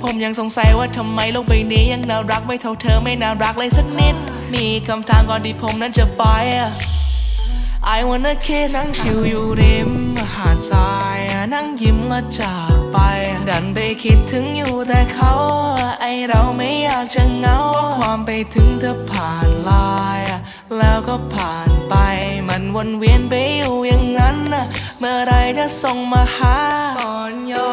ผมยังสงสัยว่าทำไมโลกใบนี้ยังน่ารักไม่เท่าเธอไม่น่ารักเลยสักนิดมีคำถามก่อนที่ผมนั้นจะไปI wanna kiss นั่งชิวอยู่ริมหาดทรายนั่งยิ้มและจากไปดันไปคิดถึงอยู่แต่เขาไอเราไม่อยากจะเหงาความไปถึงเธอผ่านไลน์แล้วก็ผ่านไปมันวนเวียนไปอยู่อย่างนั้นเมื่อไรจะส่งมาหาก่อนยอ